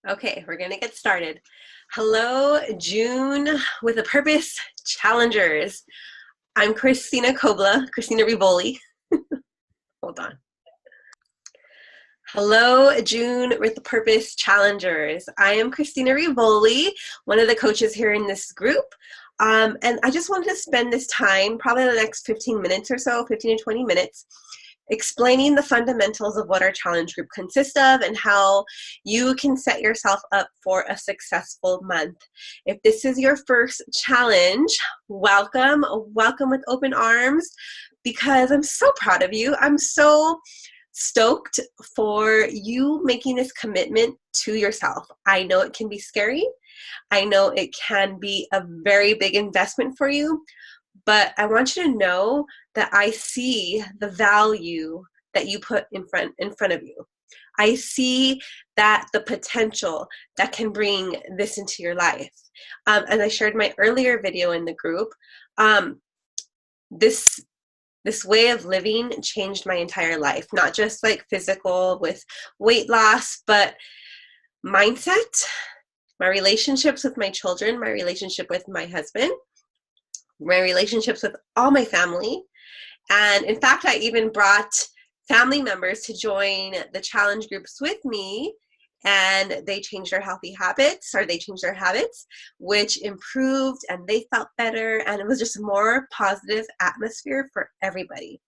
Okay, we're going to get started. Hello, June with a Purpose Challengers. I'm Christina Kobla, Christina Rivoli. Hold on. Hello, June with the Purpose Challengers. I am Christina Rivoli, one of the coaches here in this group. And I just wanted to spend this time, probably the next 15 minutes or so, 15 to 20 minutes, explaining the fundamentals of what our challenge group consists of and how you can set yourself up for a successful month. If this is your first challenge, welcome with open arms, because I'm so proud of you. I'm so stoked for you making this commitment to yourself. I know it can be scary. I know it can be a very big investment for you, but I want you to know that I see the value that you put in front of you. I see that the potential that can bring this into your life. As I shared my earlier video in the group, this way of living changed my entire life, not just like physical with weight loss, but mindset, my relationships with my children, my relationship with my husband, my relationships with all my family. And in fact, I even brought family members to join the challenge groups with me, and they changed their healthy habits, or they changed their habits, which improved, and they felt better, and it was just a more positive atmosphere for everybody.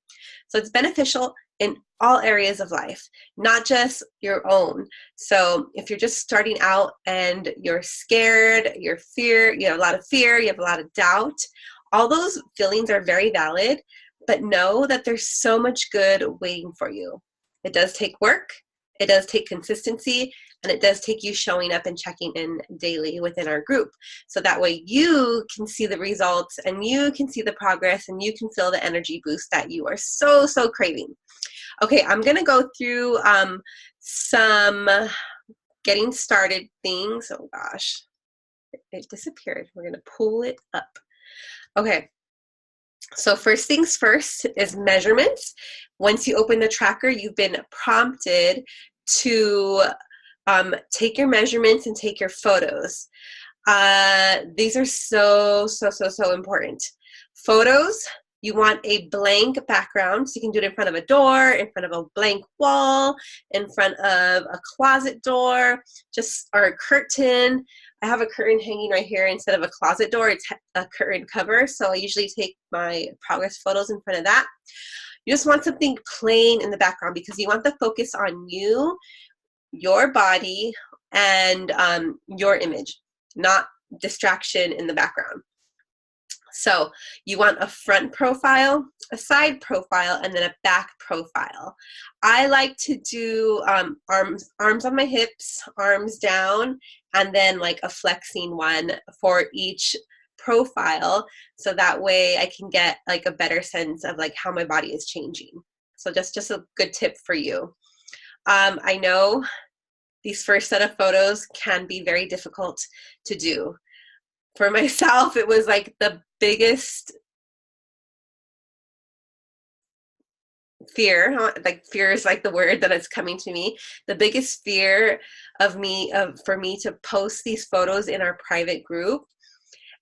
So it's beneficial in all areas of life, not just your own. So if you're just starting out and you're scared, you have a lot of fear, you have a lot of doubt, all those feelings are very valid, but know that there's so much good waiting for you. It does take work, it does take consistency, and it does take you showing up and checking in daily within our group. So that way you can see the results and you can see the progress and you can feel the energy boost that you are so craving. Okay, I'm gonna go through some getting started things. Oh gosh, it disappeared. We're gonna pull it up. Okay, so first things first is measurements. Once you open the tracker, you've been prompted to take your measurements and take your photos. These are so important. Photos, you want a blank background, so you can do it in front of a door, in front of a blank wall, in front of a closet door, or a curtain. I have a curtain hanging right here instead of a closet door. It's a curtain cover, so I usually take my progress photos in front of that. You just want something plain in the background because you want the focus on you, your body, and your image, not distraction in the background. So you want a front profile, a side profile, and then a back profile. I like to do arms on my hips, arms down, and then like a flexing one for each profile, so that way I can get like a better sense of like how my body is changing. So just a good tip for you. I know these first set of photos can be very difficult to do. For myself, it was like the biggest fear, like fear is like the word that is coming to me. The biggest fear for me to post these photos in our private group.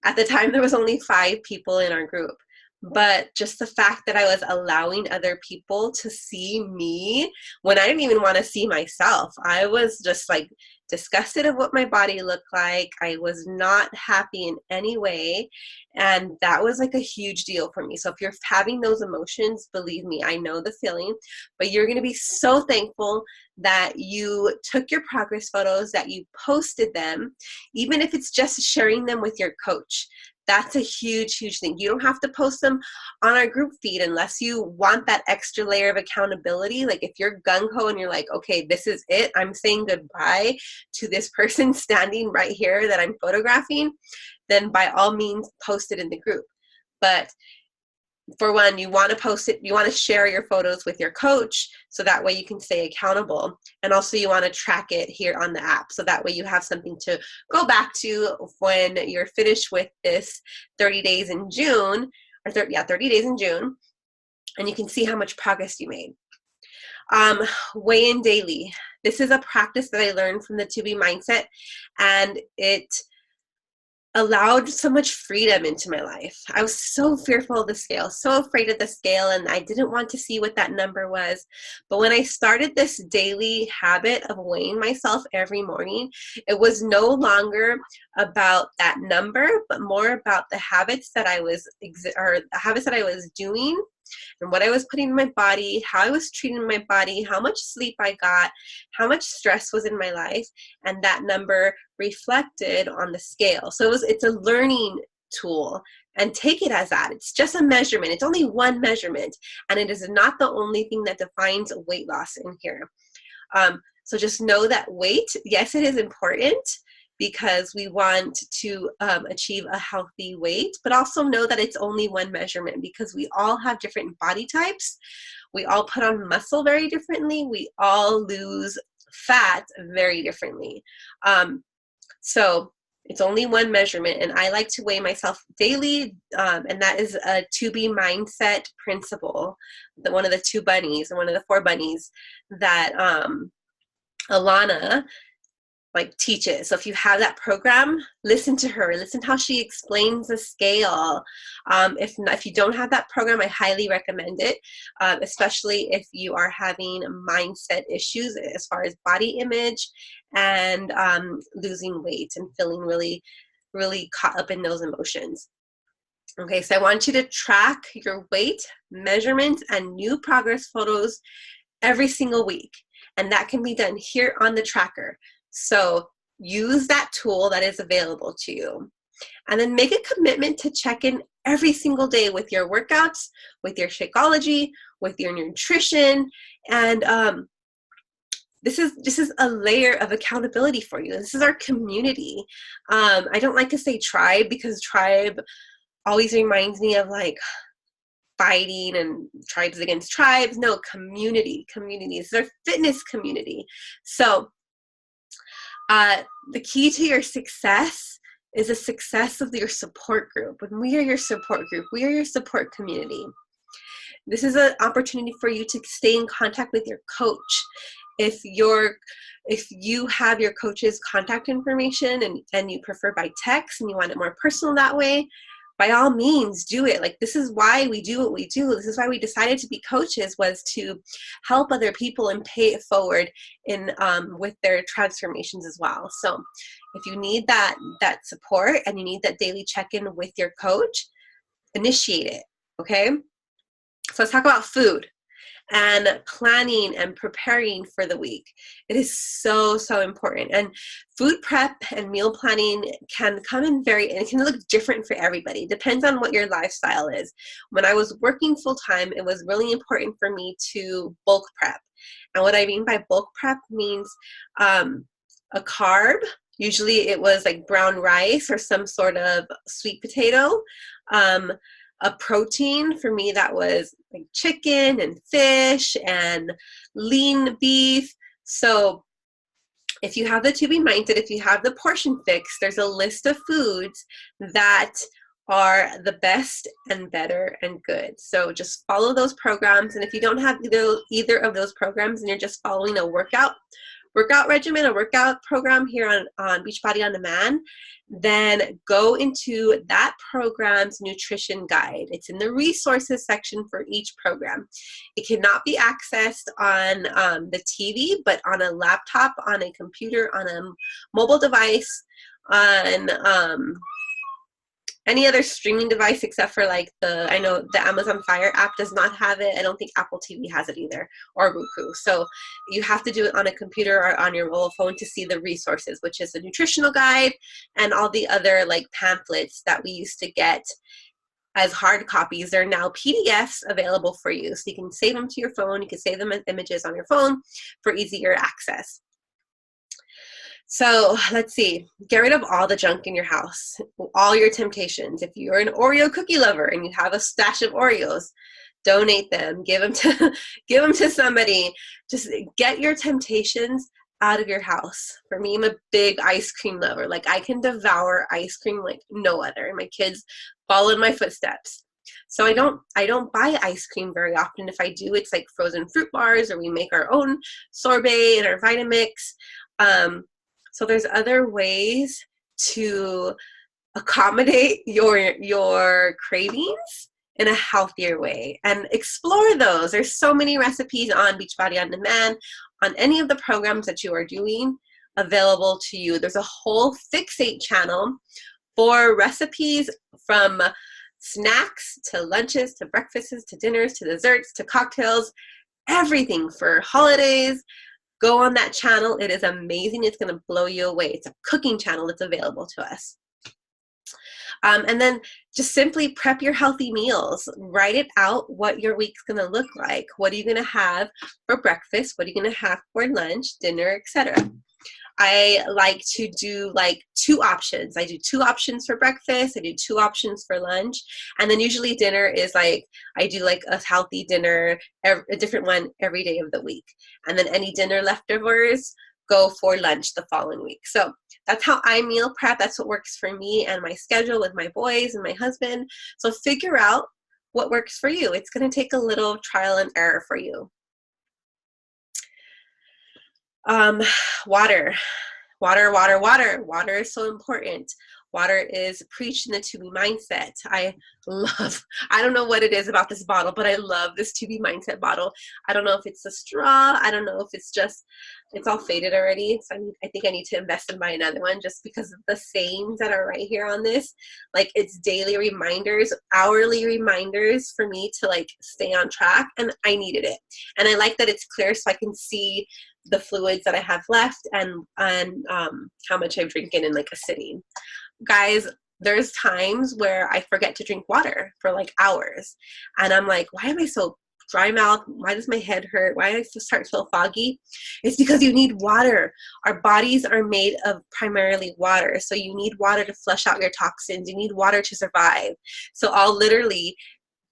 At the time, there was only 5 people in our group. But just the fact that I was allowing other people to see me when I didn't even want to see myself, I was just like disgusted of what my body looked like. I was not happy in any way. And that was like a huge deal for me. So if you're having those emotions, believe me, I know the feeling, but you're going to be so thankful that you took your progress photos, that you posted them, even if it's just sharing them with your coach. That's a huge thing. You don't have to post them on our group feed unless you want that extra layer of accountability. Like if you're gung-ho and you're like, okay, this is it, I'm saying goodbye to this person standing right here that I'm photographing, then by all means post it in the group. But for one, you want to post it, you want to share your photos with your coach so that way you can stay accountable. And also you want to track it here on the app so that way you have something to go back to when you're finished with this 30 days in June, or 30 days in June, and you can see how much progress you made. Weigh in daily. This is a practice that I learned from the To Be mindset, and it allowed so much freedom into my life. I was so fearful of the scale, so afraid of the scale, and I didn't want to see what that number was. But when I started this daily habit of weighing myself every morning, it was no longer about that number, but more about the habits that I was doing, and what I was putting in my body, how I was treating my body, how much sleep I got, how much stress was in my life, and that number reflected on the scale. So it's a learning tool, and take it as that. It's just a measurement. It's only one measurement, and it is not the only thing that defines weight loss in here. So just know that weight, yes, it is important, because we want to achieve a healthy weight, but also know that it's only one measurement, because we all have different body types. We all put on muscle very differently. We all lose fat very differently. So it's only one measurement, and I like to weigh myself daily, and that is a To Be mindset principle, one of the 2 bunnies, or one of the 4 bunnies that Alana teaches. So if you have that program, listen to her, listen how she explains the scale. If you don't have that program, I highly recommend it, especially if you are having mindset issues as far as body image and losing weight and feeling really, really caught up in those emotions. Okay, so I want you to track your weight, measurements, and new progress photos every single week. And that can be done here on the tracker. So use that tool that is available to you. And then make a commitment to check in every single day with your workouts, with your Shakeology, with your nutrition. And this is a layer of accountability for you. This is our community. I don't like to say tribe, because tribe always reminds me of fighting and tribes against tribes. No, community. This is our fitness community. So the key to your success is the success of your support group. When we are your support group, we are your support community. This is an opportunity for you to stay in contact with your coach. If you have your coach's contact information and you prefer by text and you want it more personal that way, by all means do it. This is why we do what we do. This is why we decided to be coaches, was to help other people and pay it forward in with their transformations as well. So if you need that support and you need that daily check-in with your coach, initiate it, okay? So let's talk about food and planning and preparing for the week. It is so, so important. And food prep and meal planning can come in it can look different for everybody. It depends on what your lifestyle is. When I was working full-time, it was really important for me to bulk prep. And what I mean by bulk prep means a carb. Usually it was brown rice or some sort of sweet potato. A protein, for me, that was chicken and fish and lean beef. So if you have the To Be mindset, if you have the portion fix, there's a list of foods that are the best and better and good. So just follow those programs. And if you don't have either of those programs and you're just following a workout regimen, a workout program here on Beachbody On Demand, then go into that program's nutrition guide. It's in the resources section for each program. It cannot be accessed on the TV, but on a laptop, on a computer, on a mobile device, on any other streaming device except for I know the Amazon Fire app does not have it. I don't think Apple TV has it either, or Roku. So you have to do it on a computer or on your mobile phone to see the resources, which is the nutritional guide and all the other pamphlets that we used to get as hard copies. They're now PDFs available for you. So you can save them to your phone. You can save them as images on your phone for easier access. So let's see, get rid of all the junk in your house, all your temptations. If you're an Oreo cookie lover and you have a stash of Oreos, donate them, give them to somebody. Just get your temptations out of your house. For me, I'm a big ice cream lover. I can devour ice cream like no other. And my kids follow in my footsteps. So I don't buy ice cream very often. If I do, it's like frozen fruit bars, or we make our own sorbet and our Vitamix. So there's other ways to accommodate your cravings in a healthier way, and explore those. There's so many recipes on Beachbody On Demand, on any of the programs that you are doing, available to you. There's a whole Fixate channel for recipes, from snacks to lunches to breakfasts to dinners to desserts to cocktails, everything for holidays. Go on that channel. It is amazing. It's going to blow you away. It's a cooking channel that's available to us. And then just simply prep your healthy meals. Write it out, what your week's going to look like. What are you going to have for breakfast? What are you going to have for lunch, dinner, etc.? I like to do like 2 options. I do 2 options for breakfast. I do 2 options for lunch. And then usually dinner is like, I do like a healthy dinner, a different one every day of the week. And then any dinner leftovers go for lunch the following week. So that's how I meal prep. That's what works for me and my schedule with my boys and my husband. So figure out what works for you. It's going to take a little trial and error for you. Water. Water is so important. Water is preached in the To Be mindset. I don't know what it is about this bottle, but I love this To Be mindset bottle. I don't know if it's the straw. I don't know if it's just, it's all faded already. So I think I need to invest and buy another one, just because of the sayings that are right here on this. Like, it's daily reminders, hourly reminders for me to like stay on track, and I needed it. And I like that it's clear, so I can see the fluids that I have left, and how much I've drinking in like a sitting. Guys, there's times where I forget to drink water for like hours, and I'm like, why am I so dry mouth? Why does my head hurt? Why do I start to feel foggy? It's because you need water. Our bodies are made of primarily water, so you need water to flush out your toxins. You need water to survive. So I'll literally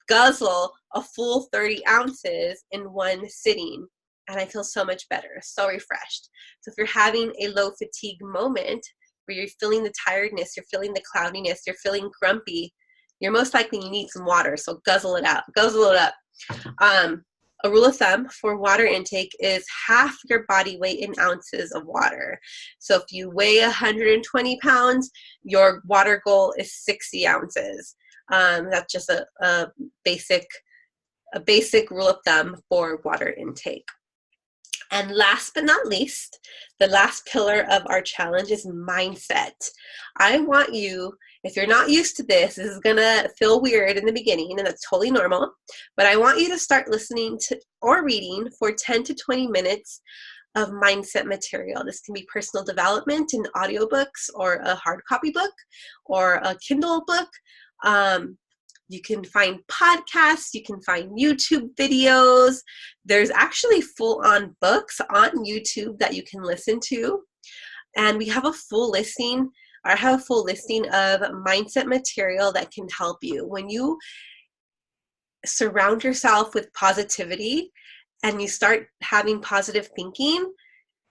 guzzle a full 30 ounces in one sitting, and I feel so much better, so refreshed. So if you're having a low fatigue moment where you're feeling the tiredness, you're feeling the cloudiness, you're feeling grumpy, you're most likely you need some water. So guzzle it out, guzzle it up. A rule of thumb for water intake is half your body weight in ounces of water. So if you weigh 120 pounds, your water goal is 60 ounces. That's just a basic rule of thumb for water intake. And last but not least, the last pillar of our challenge is mindset. I want you, if you're not used to this is going to feel weird in the beginning, and that's totally normal, but I want you to start listening to or reading for 10 to 20 minutes of mindset material. This can be personal development in audiobooks, or a hard copy book, or a Kindle book. You can find podcasts, you can find YouTube videos. There's actually full-on books on YouTube that you can listen to. And we have a full listing, or I have a full listing of mindset material that can help you. When you surround yourself with positivity and you start having positive thinking,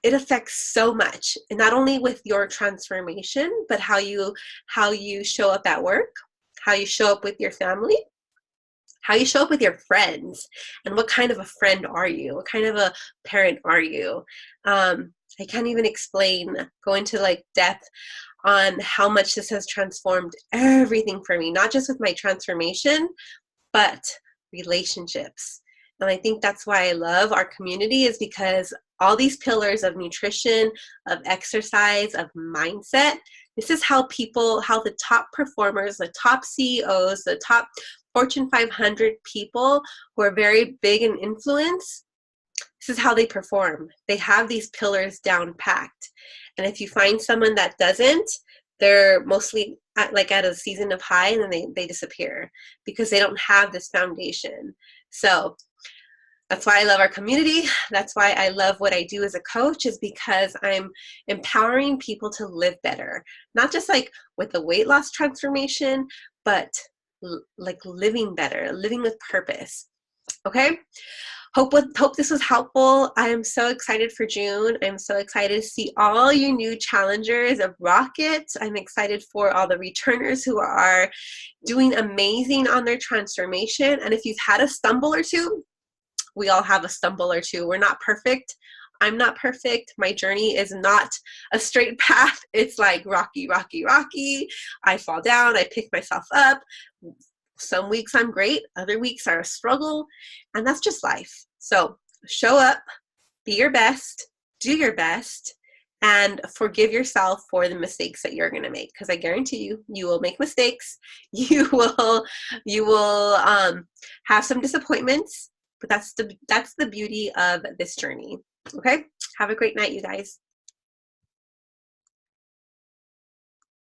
it affects so much, and not only with your transformation, but how you show up at work, how you show up with your family, how you show up with your friends, and what kind of a friend are you? What kind of a parent are you? I can't even go into like depth on how much this has transformed everything for me, not just with my transformation, but relationships. And I think that's why I love our community, is because all these pillars of nutrition, of exercise, of mindset, this is how the top performers, the top CEOs, the top Fortune 500 people who are very big in influence, this is how they perform. They have these pillars down packed. And if you find someone that doesn't, they're mostly at a season of high, and then they disappear because they don't have this foundation. So that's why I love our community. That's why I love what I do as a coach, is because I'm empowering people to live better. Not just like with the weight loss transformation, but like living better, living with purpose. Okay? hope this was helpful. I am so excited for June. I'm so excited to see all you new challengers of Rocket. I'm excited for all the returners who are doing amazing on their transformation. And if you've had a stumble or two, we all have a stumble or two. We're not perfect. I'm not perfect. My journey is not a straight path. It's like rocky, rocky, rocky. I fall down. I pick myself up. Some weeks I'm great. Other weeks are a struggle. And that's just life. So show up, be your best, do your best, and forgive yourself for the mistakes that you're going to make. Because I guarantee you, you will make mistakes. You will have some disappointments. But that's the beauty of this journey. Okay? Have a great night, you guys.